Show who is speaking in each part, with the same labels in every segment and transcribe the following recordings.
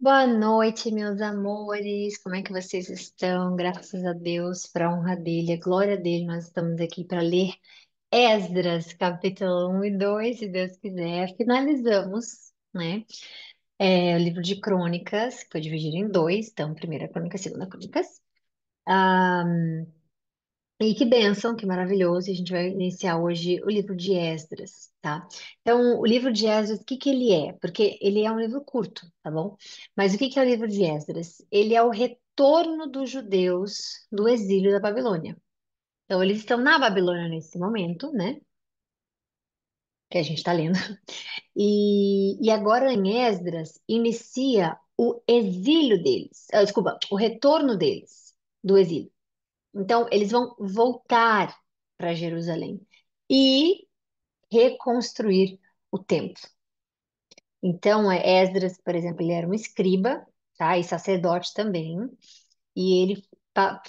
Speaker 1: Boa noite, meus amores. Como é que vocês estão? Graças a Deus, para a honra dele, a glória dele, nós estamos aqui para ler Esdras, capítulo 1 e 2, se Deus quiser. Finalizamos, né? O livro de Crônicas, que foi dividido em dois, então, primeira crônica, segunda crônicas. Ah, e que bênção, que maravilhoso. E a gente vai iniciar hoje o livro de Esdras, tá? Então, o livro de Esdras, o que que ele é? Porque ele é um livro curto, tá bom? Mas o que que é o livro de Esdras? Ele é o retorno dos judeus do exílio da Babilônia. Então, eles estão na Babilônia nesse momento, né? Que a gente está lendo. E agora em Esdras inicia o exílio deles. Desculpa, o retorno deles do exílio. Então, eles vão voltar para Jerusalém e reconstruir o templo. Então, Esdras, por exemplo, ele era um escriba, tá? E sacerdote também. E ele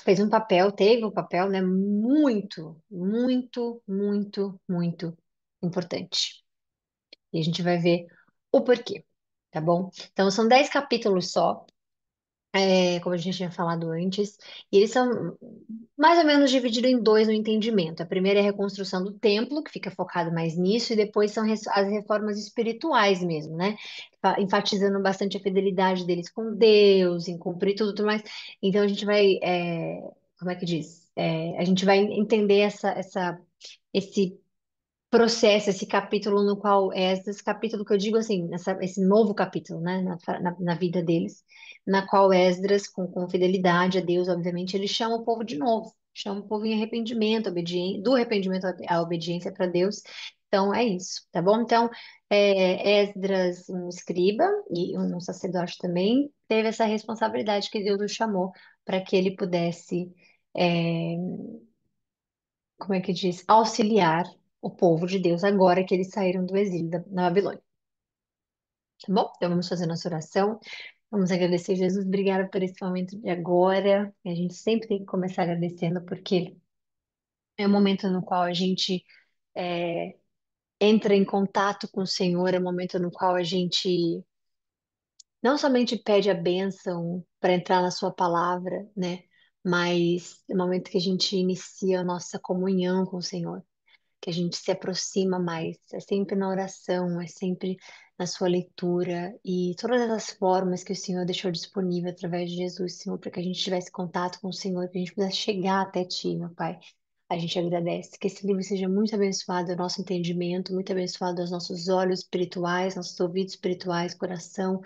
Speaker 1: fez um papel, teve um papel, né? Muito, muito, muito, muito importante. E a gente vai ver o porquê, tá bom? Então, são 10 capítulos só, como a gente tinha falado antes, e eles são mais ou menos divididos em dois no entendimento. A primeira é a reconstrução do templo, que fica focado mais nisso, e depois são as reformas espirituais mesmo, né? Enfatizando bastante a fidelidade deles com Deus, em cumprir tudo mais. Então a gente vai, como é que diz? A gente vai entender esse processo, esse capítulo no qual esse capítulo que eu digo assim, esse novo capítulo, né, na vida deles, na qual Esdras, com fidelidade a Deus, obviamente, ele chama o povo de novo, chama o povo em arrependimento, do arrependimento à obediência para Deus. Então é isso, tá bom? Então, Esdras, um escriba e um sacerdote também, teve essa responsabilidade que Deus o chamou para que ele pudesse é, como é que diz, auxiliar o povo de Deus agora que eles saíram do exílio na Babilônia. Tá bom? Então vamos fazer nossa oração. Vamos agradecer, Jesus. Obrigada por esse momento de agora. E a gente sempre tem que começar agradecendo, porque é o momento no qual a gente é, entra em contato com o Senhor, é o momento no qual a gente não somente pede a bênção para entrar na Sua palavra, né? Mas é o momento que a gente inicia a nossa comunhão com o Senhor, que a gente se aproxima mais. É sempre na oração, é sempre na sua leitura e todas as formas que o Senhor deixou disponível através de Jesus, Senhor, para que a gente tivesse contato com o Senhor, que a gente pudesse chegar até Ti, meu Pai. A gente agradece que esse livro seja muito abençoado ao nosso entendimento, muito abençoado aos nossos olhos espirituais, nossos ouvidos espirituais, coração,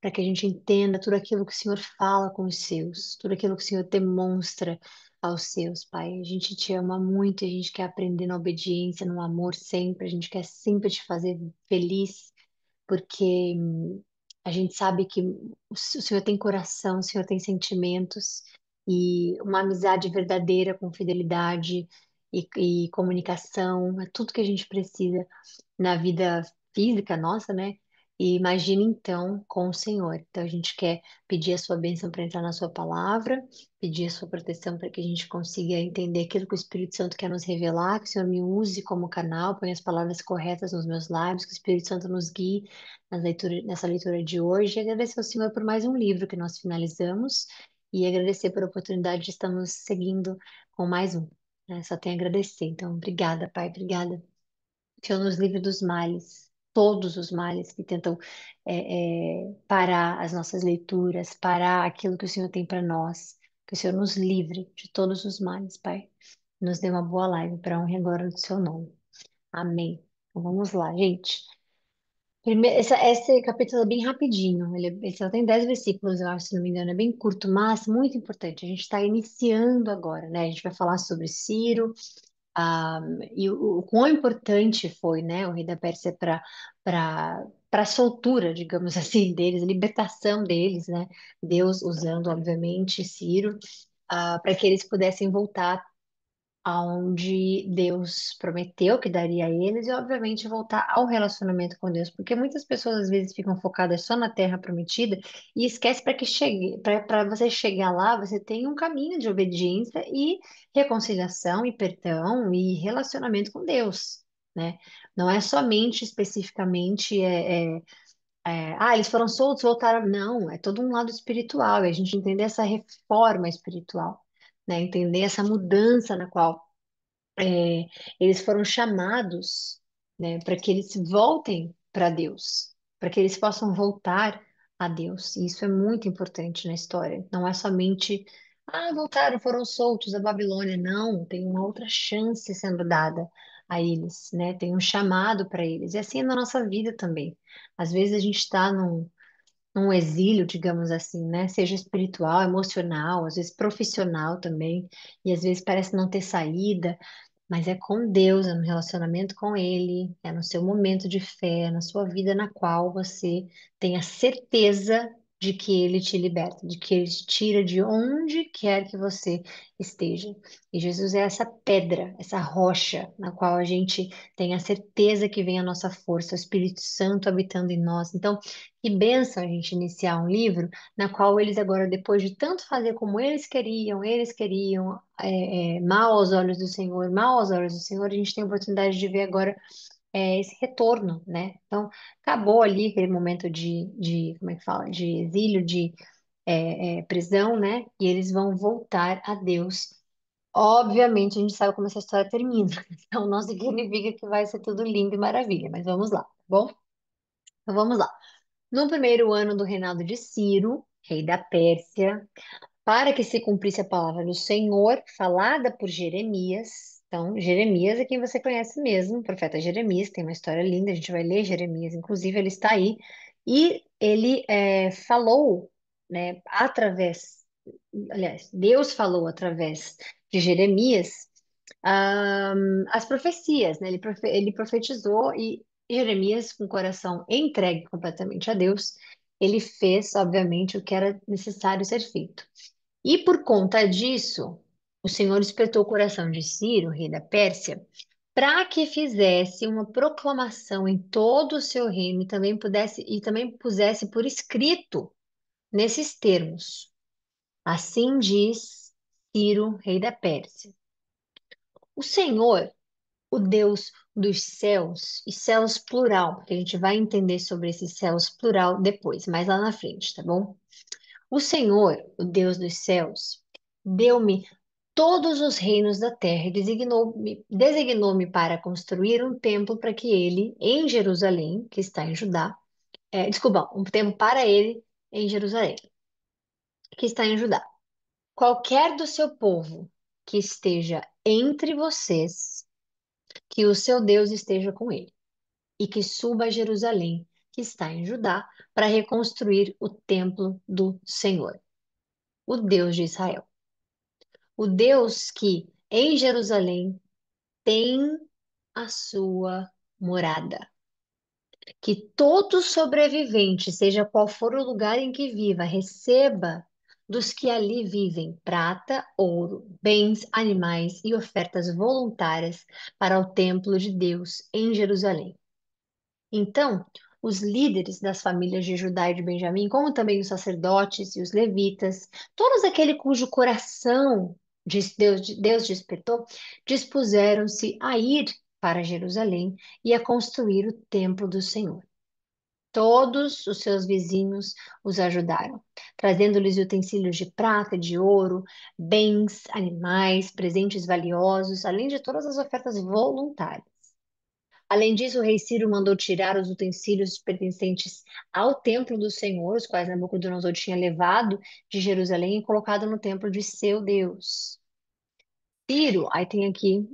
Speaker 1: para que a gente entenda tudo aquilo que o Senhor fala com os seus, tudo aquilo que o Senhor demonstra aos seus, Pai. A gente te ama muito, a gente quer aprender na obediência, no amor sempre, a gente quer sempre te fazer feliz, porque a gente sabe que o Senhor tem coração, o Senhor tem sentimentos, e uma amizade verdadeira com fidelidade e comunicação, é tudo que a gente precisa na vida física nossa, né? E imagine então com o Senhor. Então a gente quer pedir a sua bênção para entrar na sua palavra, pedir a sua proteção para que a gente consiga entender aquilo que o Espírito Santo quer nos revelar, que o Senhor me use como canal, ponha as palavras corretas nos meus lábios, que o Espírito Santo nos guie nessa leitura de hoje. E agradecer ao Senhor por mais um livro que nós finalizamos e agradecer por a oportunidade de estarmos seguindo com mais um, né? Só tenho a agradecer. Então, obrigada, Pai, obrigada. Senhor nos livre dos males, todos os males que tentam parar as nossas leituras, parar aquilo que o Senhor tem para nós. Que o Senhor nos livre de todos os males, Pai. Nos dê uma boa live para a honra e glória do seu nome. Amém. Então vamos lá, gente. Esse capítulo é bem rapidinho, ele só tem 10 versículos, eu acho, se não me engano, é bem curto, mas muito importante. A gente está iniciando agora, né? A gente vai falar sobre Ciro, ah, e o quão importante foi, né, o rei da Pérsia para a soltura, digamos assim, deles, a libertação deles, né? Deus usando, obviamente, Ciro, para que eles pudessem voltar aonde Deus prometeu que daria a eles e, obviamente, voltar ao relacionamento com Deus, porque muitas pessoas às vezes ficam focadas só na terra prometida e esquece para que chegue, para você chegar lá, você tem um caminho de obediência e reconciliação e perdão e relacionamento com Deus, né? Não é somente especificamente Eles foram soltos, voltaram. Não, é todo um lado espiritual, é a gente entender essa reforma espiritual, né? Entender essa mudança na qual eles foram chamados, né, para que eles voltem para Deus, para que eles possam voltar a Deus. E isso é muito importante na história. Não é somente, voltaram, foram soltos da Babilônia. Não, tem uma outra chance sendo dada a eles, né? Tem um chamado para eles. E assim é na nossa vida também. Às vezes a gente está num exílio, digamos assim, né? Seja espiritual, emocional, às vezes profissional também, e às vezes parece não ter saída. Mas é com Deus, é no relacionamento com Ele, é no seu momento de fé, na sua vida na qual você tem a certeza de que Ele te liberta, de que Ele te tira de onde quer que você esteja. E Jesus é essa pedra, essa rocha na qual a gente tem a certeza que vem a nossa força, o Espírito Santo habitando em nós. Então, que bênção a gente iniciar um livro na qual eles agora, depois de tanto fazer como eles queriam, mal aos olhos do Senhor, mal aos olhos do Senhor, a gente tem a oportunidade de ver agora esse retorno, né? Então, acabou ali aquele momento como é que fala, de exílio, de prisão, né? E eles vão voltar a Deus. Obviamente, a gente sabe como essa história termina, então não significa que vai ser tudo lindo e maravilha, mas vamos lá, tá bom? Então vamos lá. No primeiro ano do reinado de Ciro, rei da Pérsia, para que se cumprisse a palavra do Senhor, falada por Jeremias. Então, Jeremias é quem você conhece mesmo, o profeta Jeremias, tem uma história linda, a gente vai ler Jeremias, inclusive ele está aí, e ele falou, né, aliás, Deus falou através de Jeremias, as profecias, né? Ele profetizou e Jeremias, com o coração entregue completamente a Deus, ele fez, obviamente, o que era necessário ser feito. E por conta disso, o Senhor despertou o coração de Ciro, rei da Pérsia, para que fizesse uma proclamação em todo o seu reino e também pusesse por escrito nesses termos. Assim diz Ciro, rei da Pérsia. O Senhor, o Deus dos céus, e céus plural, porque a gente vai entender sobre esses céus plural depois, mais lá na frente, tá bom? O Senhor, o Deus dos céus, deu-me todos os reinos da terra e designou-me para construir um templo para que ele, em Jerusalém, que está em Judá, desculpa, um templo para ele em Jerusalém, que está em Judá. Qualquer do seu povo que esteja entre vocês, que o seu Deus esteja com ele, e que suba a Jerusalém, que está em Judá, para reconstruir o templo do Senhor, o Deus de Israel. O Deus que em Jerusalém tem a sua morada. Que todo sobrevivente, seja qual for o lugar em que viva, receba dos que ali vivem prata, ouro, bens, animais e ofertas voluntárias para o templo de Deus em Jerusalém. Então, os líderes das famílias de Judá e de Benjamim, como também os sacerdotes e os levitas, todos aquele cujo coração Deus despertou, dispuseram-se a ir para Jerusalém e a construir o templo do Senhor. Todos os seus vizinhos os ajudaram, trazendo-lhes utensílios de prata, de ouro, bens, animais, presentes valiosos, além de todas as ofertas voluntárias. Além disso, o rei Ciro mandou tirar os utensílios pertencentes ao templo do Senhor, os quais Nabucodonosor tinha levado de Jerusalém e colocado no templo de seu Deus. Ciro, aí tem aqui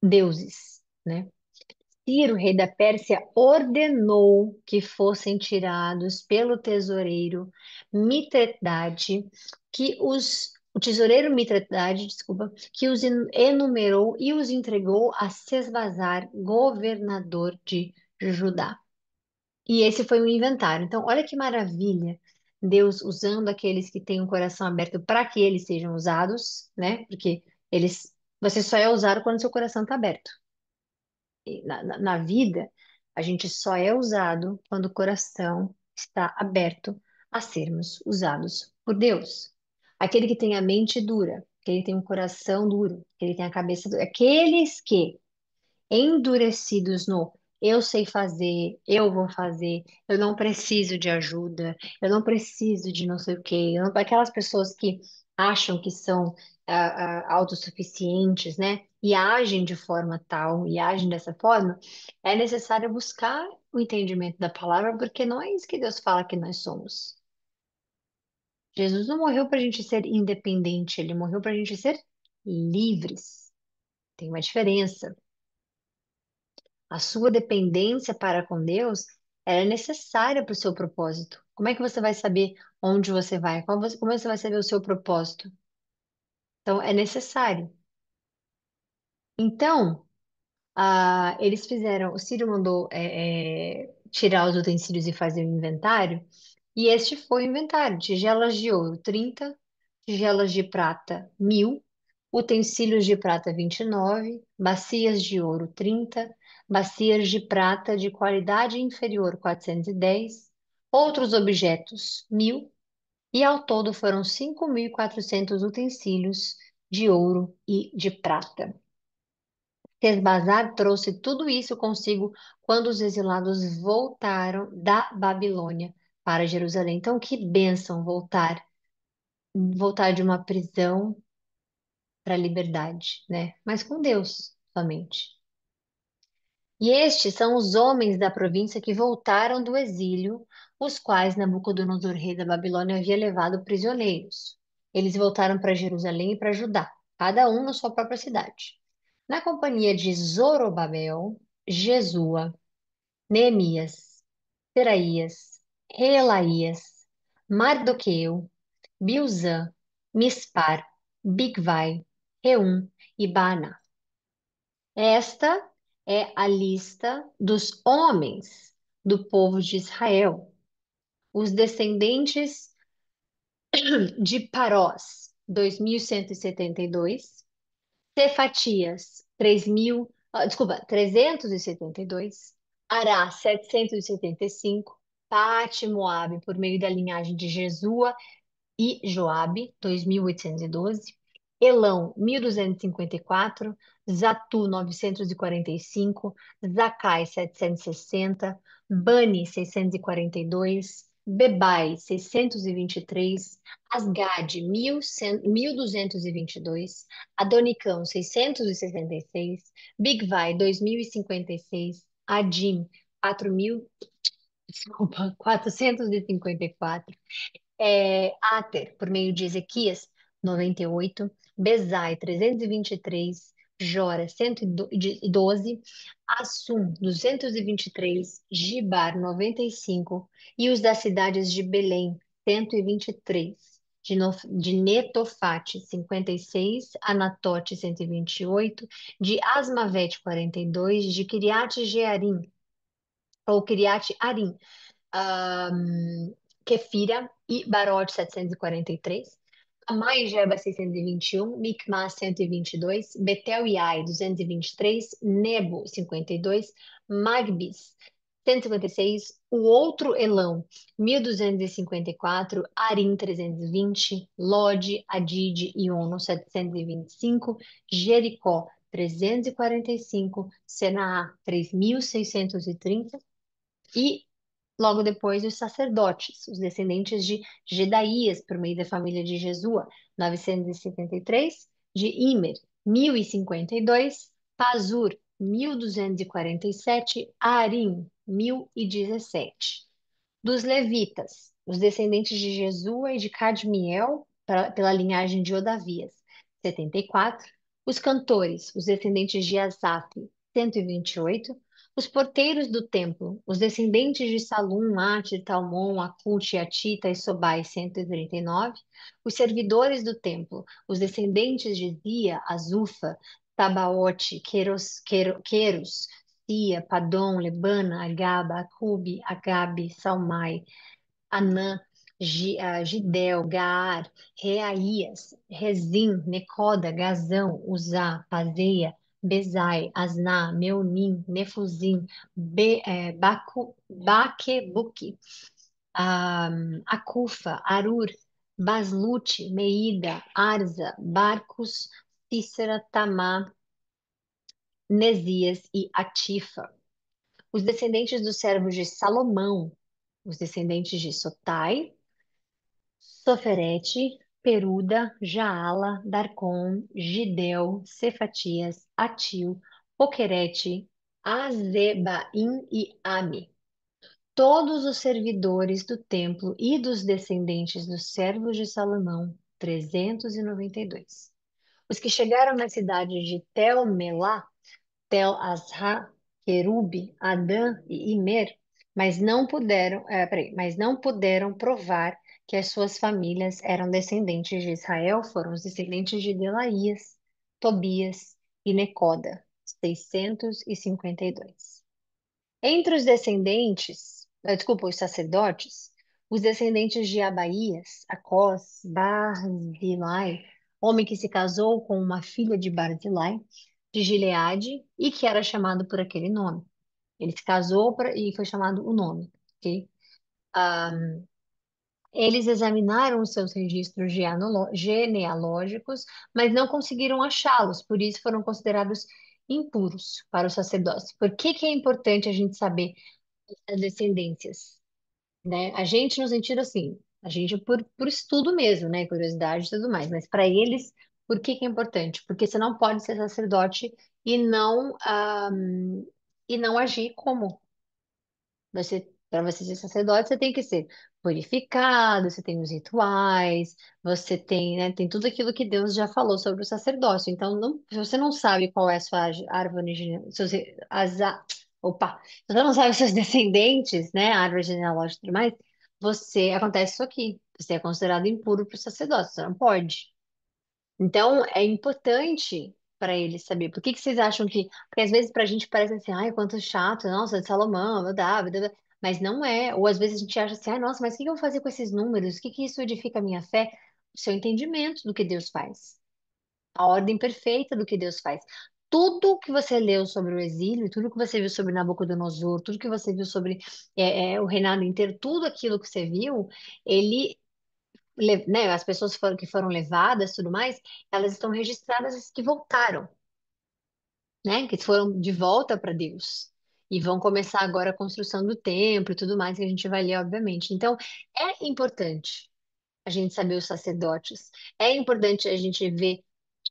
Speaker 1: deuses, né? Ciro, rei da Pérsia, ordenou que fossem tirados pelo tesoureiro Mitredate, o tesoureiro Mitredate, desculpa, que os enumerou e os entregou a Sesbazar, governador de Judá. E esse foi o inventário. Então, olha que maravilha, Deus usando aqueles que têm um coração aberto para que eles sejam usados, né? Porque você só é usado quando seu coração está aberto na vida, a gente só é usado quando o coração está aberto a sermos usados por Deus. Aquele que tem a mente dura, aquele que tem um coração duro, aquele que tem a cabeça dura, aqueles que, endurecidos no eu sei fazer, eu vou fazer, eu não preciso de ajuda, eu não preciso de não sei o quê. Aquelas pessoas que acham que são autossuficientes, né? E agem de forma tal, e agem dessa forma, é necessário buscar o entendimento da palavra, porque não é isso que Deus fala que nós somos. Jesus não morreu para a gente ser independente, ele morreu para a gente ser livres. Tem uma diferença. A sua dependência para com Deus, ela é necessária para o seu propósito. Como é que você vai saber onde você vai? Como você vai saber o seu propósito? Então, é necessário. Então, eles fizeram, o Ciro mandou tirar os utensílios e fazer o inventário, e este foi o inventário: tigelas de ouro 30, tigelas de prata 1.000, utensílios de prata 29, bacias de ouro 30, bacias de prata de qualidade inferior 410, outros objetos 1.000, e ao todo foram 5.400 utensílios de ouro e de prata. Sesbazar trouxe tudo isso consigo quando os exilados voltaram da Babilônia para Jerusalém. Então, que bênção voltar de uma prisão para a liberdade, né? Mas com Deus somente. E estes são os homens da província que voltaram do exílio, os quais Nabucodonosor, rei da Babilônia, havia levado prisioneiros. Eles voltaram para Jerusalém e para Judá, cada um na sua própria cidade. Na companhia de Zorobabel, Jesua, Neemias, Seraías, Reelaías, Mardoqueu, Bilzã, Mispar, Bigvai, Reum e Baana. Esta é a lista dos homens do povo de Israel, os descendentes de Parós, 2.172, Cefatias, 372, Ará, 775, Paate, Moabe, por meio da linhagem de Jesua e Joabe, 2.812, Elão, 1.254, Zatu, 945, Zacai, 760, Bani, 642, Bebai, 623, Asgade, 1.222, Adonicão, 666, Bigvai, 2.056, Adim, 4.000, desculpa, 454, Ater, por meio de Ezequias, 98, Bezai, 323, Jora, 112, Assum, 223, Gibar, 95, e os das cidades de Belém, 123, de Netofate, 56, Anatote, 128, de Asmavete, 42, de Kiriat Jearim, ou Kiriat Arim, Kefira e Barote 743, Amai e Geba 621, Micmas 122, Betel e Ai 223, Nebo 52, Magbis 156, o outro Elão 1254, Arim 320, Lode, Adide e Ono 725, Jericó 345, Senaá 3630 e logo depois, os sacerdotes, os descendentes de Gedaías, por meio da família de Jesua, 973, de Imer, 1052, Pazur, 1247, Arim, 1017. Dos levitas, os descendentes de Jesua e de Cadmiel, pela linhagem de Odavias, 74. Os cantores, os descendentes de Asaf, 128. Os porteiros do templo, os descendentes de Salum, Atir, Talmon, Acute, Atita e Sobai, 139. Os servidores do templo, os descendentes de Zia, Azufa, Tabaote, Queros, Sia, Padom, Lebana, Agaba, Acubi, Agabe, Salmai, Anã, Gidel, Gaar, Reaías, Rezim, Necoda, Gazão, Uzá, Pazeia, Bezai, Asná, Meunim, Nefuzim, Baquebuque, Acufa, Arur, Baslute, Meida, Arza, Barcos, Cícera, Tamá, Nesias e Atifa. Os descendentes dos servos de Salomão, os descendentes de Sotai, Soferete, Peruda, Jaala, Darcon, Gidel, Cefatias, Atil, Poquerete, Azebaim e Ami. Todos os servidores do templo e dos descendentes dos servos de Salomão, 392. Os que chegaram na cidade de Tel-Melá, Tel-Azra, Querube, Adã e Imer, mas não puderam provar que as suas famílias eram descendentes de Israel, foram os descendentes de Delaías, Tobias e Necoda, 652. Entre os descendentes, desculpa, os sacerdotes, os descendentes de Abaías, Acós, Barzilai, homem que se casou com uma filha de Barzilai, de Gileade, e que era chamado por aquele nome. Ele se casou e foi chamado o nome, ok? Ah, eles examinaram os seus registros genealógicos, mas não conseguiram achá-los, por isso foram considerados impuros para o sacerdócio. Por que que é importante a gente saber as descendências, né? A gente no sentido assim, a gente por estudo mesmo, né? Curiosidade e tudo mais, mas para eles, por que que é importante? Porque você não pode ser sacerdote e não agir como para você ser sacerdote, você tem que ser purificado, você tem os rituais, você tem, né, tem tudo aquilo que Deus já falou sobre o sacerdócio. Então, se você não sabe qual é a sua árvore opa, se você não sabe os seus descendentes, né, a árvore genealógica e tudo mais, acontece isso aqui. Você é considerado impuro para o sacerdócio, você não pode. Então, é importante para eles saber. Por que que vocês acham que. Porque às vezes para a gente parece assim, ai, quanto chato, nossa, de Salomão, Davi, mas não é. Ou às vezes a gente acha assim, ai, nossa, mas o que que eu vou fazer com esses números? O que que isso edifica a minha fé? O seu entendimento do que Deus faz. A ordem perfeita do que Deus faz. Tudo que você leu sobre o exílio, tudo que você viu sobre Nabucodonosor, tudo que você viu sobre o reinado inteiro, tudo aquilo que você viu, ele né, as pessoas que foram levadas, tudo mais, elas estão registradas as que voltaram, né, que foram de volta para Deus. E vão começar agora a construção do templo e tudo mais, que a gente vai ler, obviamente. Então, é importante a gente saber os sacerdotes. É importante a gente ver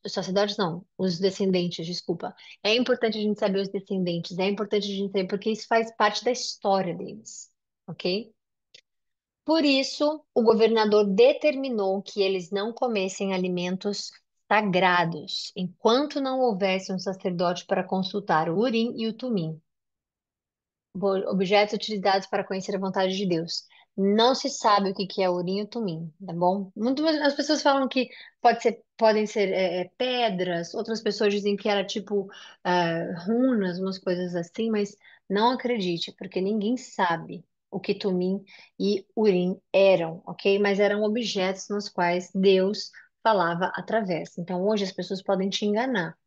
Speaker 1: os sacerdotes, não, os descendentes, desculpa. É importante a gente saber os descendentes. É importante a gente saber, porque isso faz parte da história deles, ok? Por isso, o governador determinou que eles não comessem alimentos sagrados, enquanto não houvesse um sacerdote para consultar o Urim e o Tumim, objetos utilizados para conhecer a vontade de Deus. Não se sabe o que que é Urim e Tumim, tá bom? Muitas as pessoas falam que podem ser pedras, outras pessoas dizem que era tipo runas, umas coisas assim, mas não acredite, porque ninguém sabe o que Tumim e Urim eram, ok? Mas eram objetos nos quais Deus falava através. Então hoje as pessoas podem te enganar.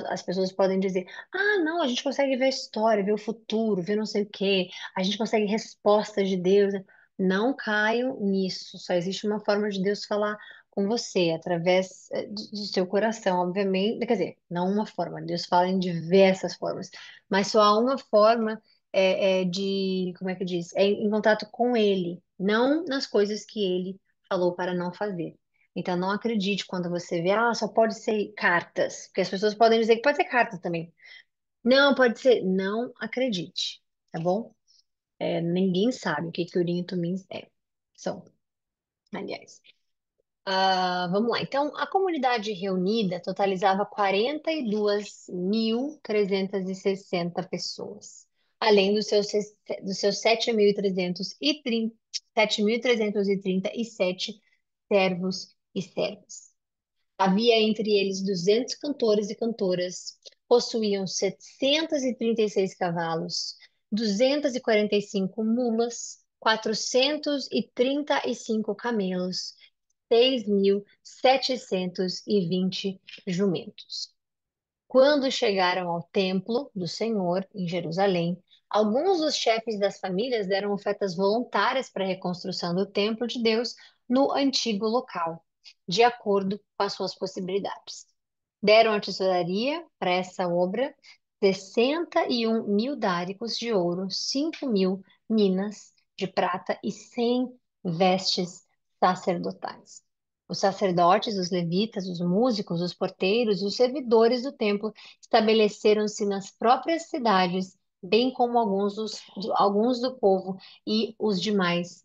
Speaker 1: As pessoas podem dizer, ah, não, a gente consegue ver a história, ver o futuro, ver não sei o quê, a gente consegue respostas de Deus. Não caiam nisso. Só existe uma forma de Deus falar com você, através do seu coração, obviamente. Quer dizer, não uma forma, Deus fala em diversas formas, mas só há uma forma como é que diz? É em contato com Ele, não nas coisas que Ele falou para não fazer. Então, não acredite quando você vê, ah, só pode ser cartas, porque as pessoas podem dizer que pode ser cartas também. Não, pode ser. Não acredite, tá bom? Ninguém sabe o que que Urim e Tumim são, aliás. Vamos lá. Então, a comunidade reunida totalizava 42.360 pessoas, além dos seus 7.337 servos e servas. Havia entre eles 200 cantores e cantoras, possuíam 736 cavalos, 245 mulas, 435 camelos, 6.720 jumentos. Quando chegaram ao templo do Senhor, em Jerusalém, alguns dos chefes das famílias deram ofertas voluntárias para a reconstrução do templo de Deus no antigo local, de acordo com as suas possibilidades. Deram a tesouraria para essa obra 61 mil dáricos de ouro, 5.000 minas de prata e 100 vestes sacerdotais. Os sacerdotes, os levitas, os músicos, os porteiros, os servidores do templo estabeleceram-se nas próprias cidades, bem como alguns do povo e os demais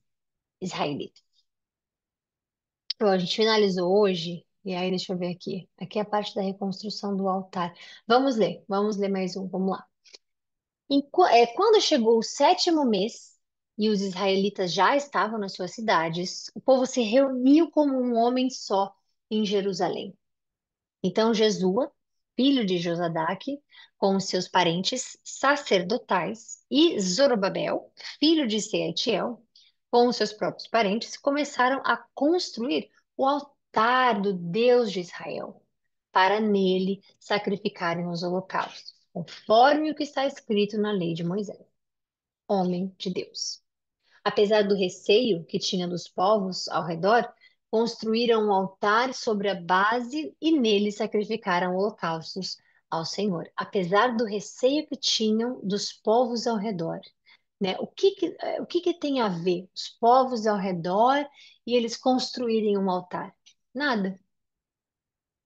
Speaker 1: israelitas. Bom, a gente finalizou hoje, e aí deixa eu ver aqui. Aqui é a parte da reconstrução do altar. Vamos ler mais um, vamos lá. Quando chegou o sétimo mês e os israelitas já estavam nas suas cidades, o povo se reuniu como um homem só em Jerusalém. Então Jesua, filho de Josadaque, com os seus parentes sacerdotais, e Zorobabel, filho de Sealtiel, com os seus próprios parentes, começaram a construir o altar do Deus de Israel, para nele sacrificarem os holocaustos, conforme o que está escrito na lei de Moisés, homem de Deus. Apesar do receio que tinha dos povos ao redor, construíram um altar sobre a base e nele sacrificaram holocaustos ao Senhor. Apesar do receio que tinham dos povos ao redor, né? O que que tem a ver os povos ao redor e eles construírem um altar? Nada,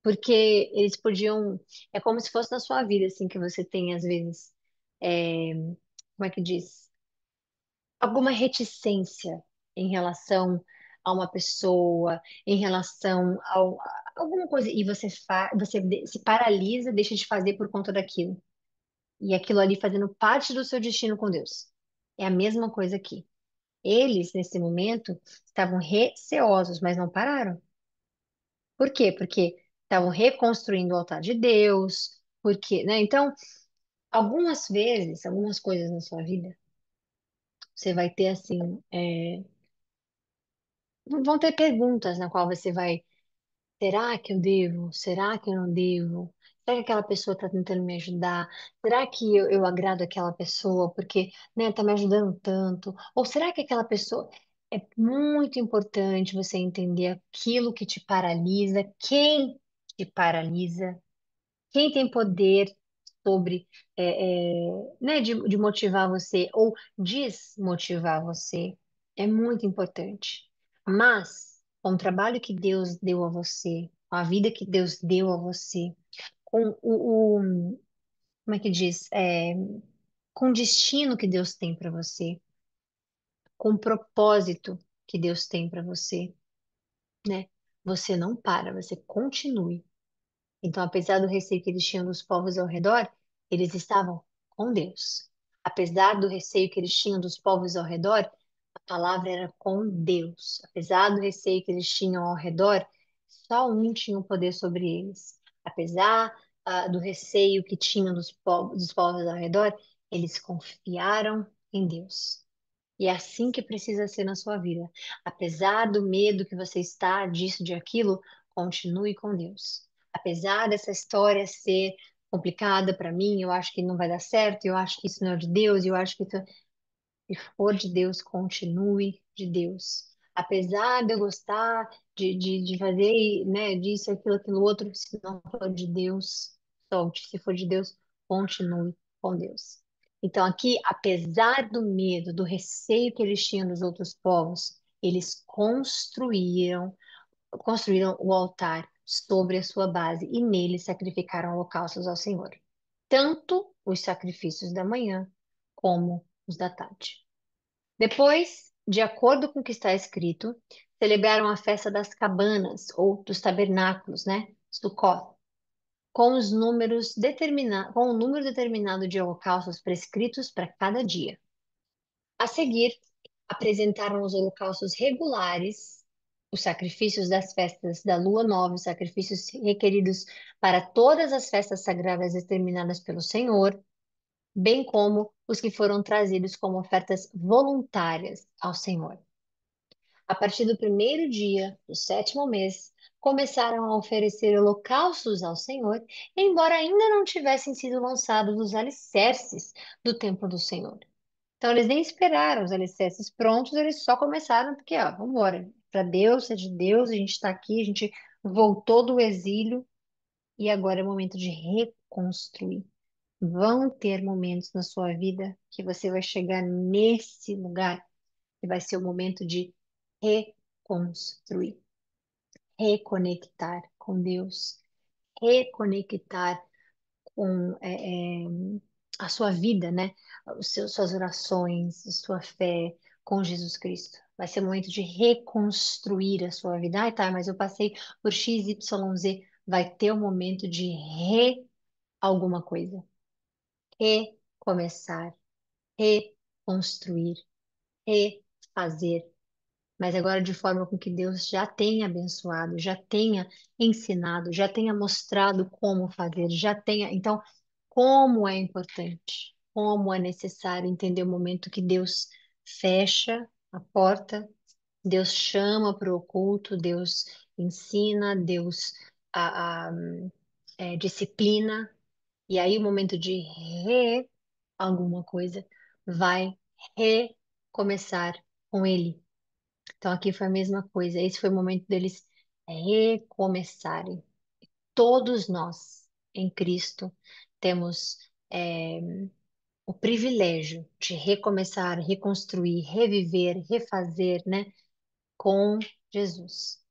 Speaker 1: porque eles podiam. É como se fosse na sua vida, assim, que você tem às vezes. é, Como é que diz? Alguma reticência em relação a uma pessoa, em relação a alguma coisa, e se paralisa, deixa de fazer por conta daquilo. E aquilo ali fazendo parte do seu destino com Deus. É a mesma coisa aqui. Eles, nesse momento, estavam receosos, mas não pararam. Por quê? Porque estavam reconstruindo o altar de Deus, porque, né? Então, algumas vezes, algumas coisas na sua vida, você vai ter assim, vão ter perguntas na qual você vai, será que eu devo? Será que eu não devo? Será que aquela pessoa está tentando me ajudar? Será que eu agrado aquela pessoa porque, né, tá me ajudando tanto? Ou será que aquela pessoa é muito importante você entender aquilo que te paralisa, quem te paralisa? Quem tem poder sobre, né, de motivar você ou desmotivar você é muito importante. Mas, com o trabalho que Deus deu a você, com a vida que Deus deu a você, com como é que diz? Com o destino que Deus tem para você, com o propósito que Deus tem para você, né? Você não para, você continue. Então, apesar do receio que eles tinham dos povos ao redor, eles estavam com Deus. Apesar do receio que eles tinham dos povos ao redor, a palavra era com Deus. Apesar do receio que eles tinham ao redor, só um tinha o poder sobre eles. Apesar, do receio que tinham dos povos ao redor, eles confiaram em Deus. E é assim que precisa ser na sua vida. Apesar do medo que você está disso, de aquilo, continue com Deus. Apesar dessa história ser complicada para mim, eu acho que não vai dar certo, eu acho que isso não é de Deus, eu acho que se for de Deus, continue de Deus. Apesar de eu gostar de fazer, né, disso, aquilo outro, se não for de Deus, solte. Se for de Deus, continue com Deus. Então, aqui, apesar do medo, do receio que eles tinham dos outros povos, eles construíram o altar sobre a sua base e nele sacrificaram holocaustos ao Senhor. Tanto os sacrifícios da manhã como os da tarde. Depois, de acordo com o que está escrito, celebraram a festa das cabanas ou dos tabernáculos, né? Sukkot, com o número determinado de holocaustos prescritos para cada dia. A seguir, apresentaram os holocaustos regulares, os sacrifícios das festas da lua nova, os sacrifícios requeridos para todas as festas sagradas determinadas pelo Senhor, bem como os que foram trazidos como ofertas voluntárias ao Senhor. A partir do primeiro dia do sétimo mês, começaram a oferecer holocaustos ao Senhor, embora ainda não tivessem sido lançados os alicerces do templo do Senhor. Então, eles nem esperaram os alicerces prontos, eles só começaram porque, ó, vamos embora. Para Deus, é de Deus, a gente está aqui, a gente voltou do exílio e agora é o momento de reconstruir. Vão ter momentos na sua vida que você vai chegar nesse lugar que vai ser o momento de reconstruir, reconectar com Deus, reconectar com a sua vida, né? Suas orações, sua fé com Jesus Cristo. Vai ser o momento de reconstruir a sua vida. Ai, tá, mas eu passei por X, Y, Z. Vai ter o momento de alguma coisa. Recomeçar, reconstruir, refazer, mas agora de forma com que Deus já tenha abençoado, já tenha ensinado, já tenha mostrado como fazer, já tenha. Então, como é importante, como é necessário entender o momento que Deus fecha a porta, Deus chama para o oculto, Deus ensina, Deus a, a, disciplina, e aí o momento de alguma coisa vai recomeçar com Ele. Então aqui foi a mesma coisa. Esse foi o momento deles recomeçarem. Todos nós em Cristo temos o privilégio de recomeçar, reconstruir, reviver, refazer, né, com Jesus.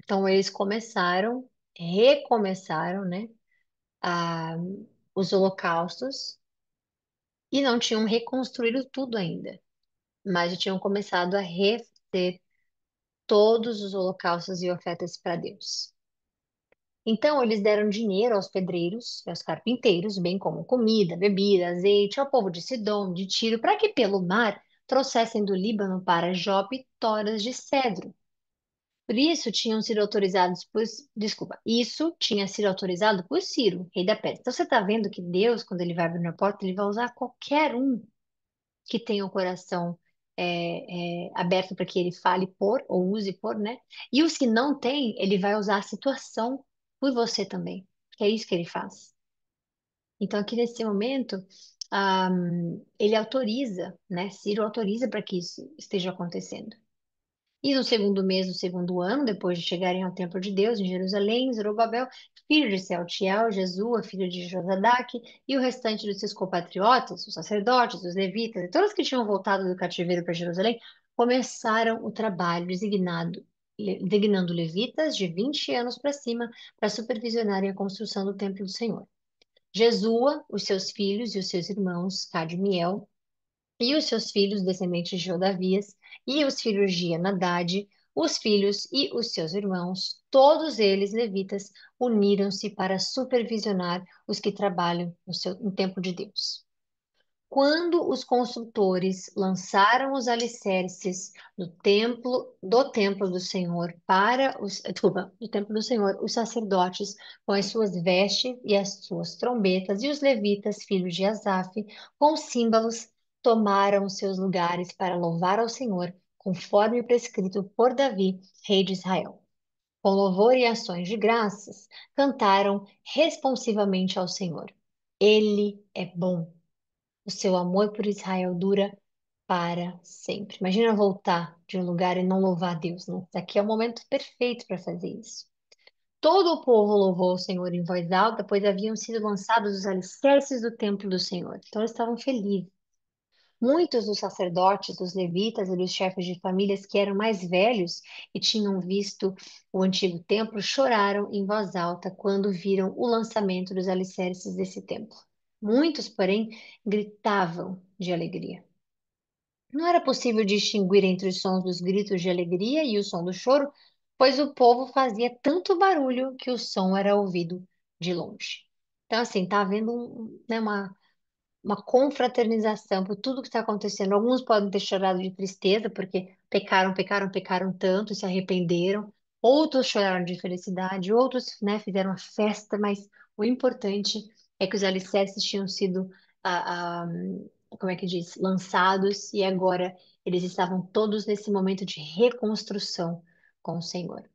Speaker 1: Então eles começaram, recomeçaram, né, a, os holocaustos e não tinham reconstruído tudo ainda, mas já tinham começado a refazer todos os holocaustos e ofertas para Deus. Então eles deram dinheiro aos pedreiros e aos carpinteiros, bem como comida, bebida, azeite, ao povo de Sidom, de Tiro, para que pelo mar trouxessem do Líbano para Jope toras de cedro. Por isso tinham sido autorizados por, desculpa, isso tinha sido autorizado por Ciro, rei da Pérsia. Então você está vendo que Deus, quando ele vai abrir a porta, ele vai usar qualquer um que tenha o coração aberto para que ele fale por ou use por, né? E os que não têm, ele vai usar a situação por você também, que é isso que ele faz. Então, aqui nesse momento, ele autoriza, né? Ciro autoriza para que isso esteja acontecendo. E no segundo mês do segundo ano, depois de chegarem ao templo de Deus em Jerusalém, Zorobabel, filho de Sealtiel, Jesua, filho de Josadaque, e o restante dos seus compatriotas, os sacerdotes, os levitas, e todos que tinham voltado do cativeiro para Jerusalém, começaram o trabalho designando levitas de 20 anos para cima para supervisionarem a construção do templo do Senhor. Jesua, os seus filhos e os seus irmãos, Cadmiel, e os seus filhos, descendentes de Jodavias, e os filhos de Enadade, os filhos e os seus irmãos, todos eles levitas, uniram-se para supervisionar os que trabalham no templo de Deus. Quando os construtores lançaram os alicerces do templo do Senhor desculpa, do templo do Senhor, os sacerdotes com as suas vestes e as suas trombetas e os levitas, filhos de Asaf, com símbolos, tomaram seus lugares para louvar ao Senhor, conforme prescrito por Davi, rei de Israel. Com louvor e ações de graças, cantaram responsivamente ao Senhor. Ele é bom, o seu amor por Israel dura para sempre. Imagina voltar de um lugar e não louvar a Deus, né? Aqui é o momento perfeito para fazer isso. Todo o povo louvou o Senhor em voz alta, pois haviam sido lançados os alicerces do templo do Senhor. Então eles estavam felizes. Muitos dos sacerdotes, dos levitas e dos chefes de famílias que eram mais velhos e tinham visto o antigo templo choraram em voz alta quando viram o lançamento dos alicerces desse templo. Muitos, porém, gritavam de alegria. Não era possível distinguir entre os sons dos gritos de alegria e o som do choro, pois o povo fazia tanto barulho que o som era ouvido de longe. Então, assim, tá havendo né, uma confraternização por tudo que está acontecendo. Alguns podem ter chorado de tristeza porque pecaram, pecaram, pecaram tanto e se arrependeram. Outros choraram de felicidade, outros, né, fizeram uma festa, mas o importante é que os alicerces tinham sido, como é que diz, lançados e agora eles estavam todos nesse momento de reconstrução com o Senhor.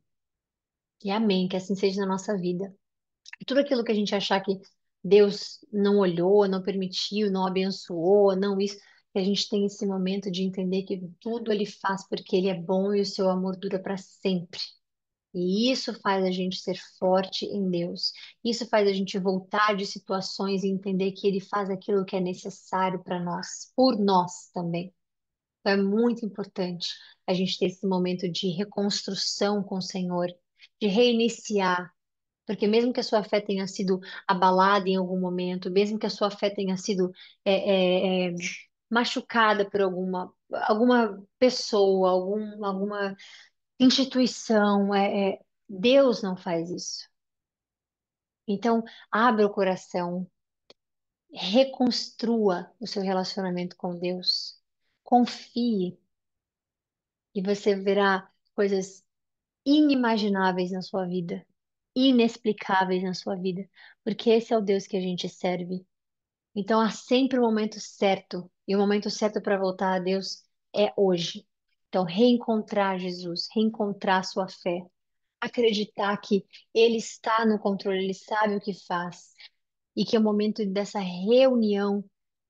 Speaker 1: E amém, que assim seja na nossa vida. E tudo aquilo que a gente achar que Deus não olhou, não permitiu, não abençoou, não isso, que a gente tem esse momento de entender que tudo Ele faz porque Ele é bom e o seu amor dura para sempre. E isso faz a gente ser forte em Deus. Isso faz a gente voltar de situações e entender que Ele faz aquilo que é necessário para nós, por nós também. Então é muito importante a gente ter esse momento de reconstrução com o Senhor, de reiniciar, porque mesmo que a sua fé tenha sido abalada em algum momento, mesmo que a sua fé tenha sido machucada por alguma pessoa, alguma instituição, Deus não faz isso. Então, abra o coração, reconstrua o seu relacionamento com Deus, confie e você verá coisas inimagináveis na sua vida, inexplicáveis na sua vida, porque esse é o Deus que a gente serve. Então há sempre o momento certo, e o momento certo para voltar a Deus é hoje. Então, reencontrar Jesus, reencontrar sua fé, acreditar que Ele está no controle, Ele sabe o que faz, e que é o momento dessa reunião,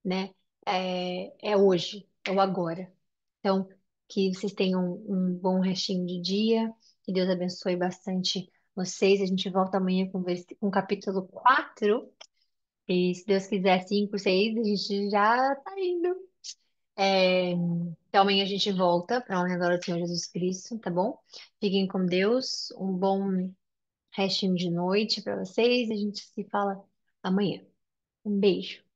Speaker 1: né, é hoje, é o agora. Então, que vocês tenham um bom restinho de dia, que Deus abençoe bastante vocês. A gente volta amanhã com o capítulo 4 e se Deus quiser, 5, 6, a gente já tá indo. Então amanhã a gente volta para honra e glória do Senhor Jesus Cristo, tá bom? Fiquem com Deus, um bom restinho de noite para vocês. A gente se fala amanhã. Um beijo.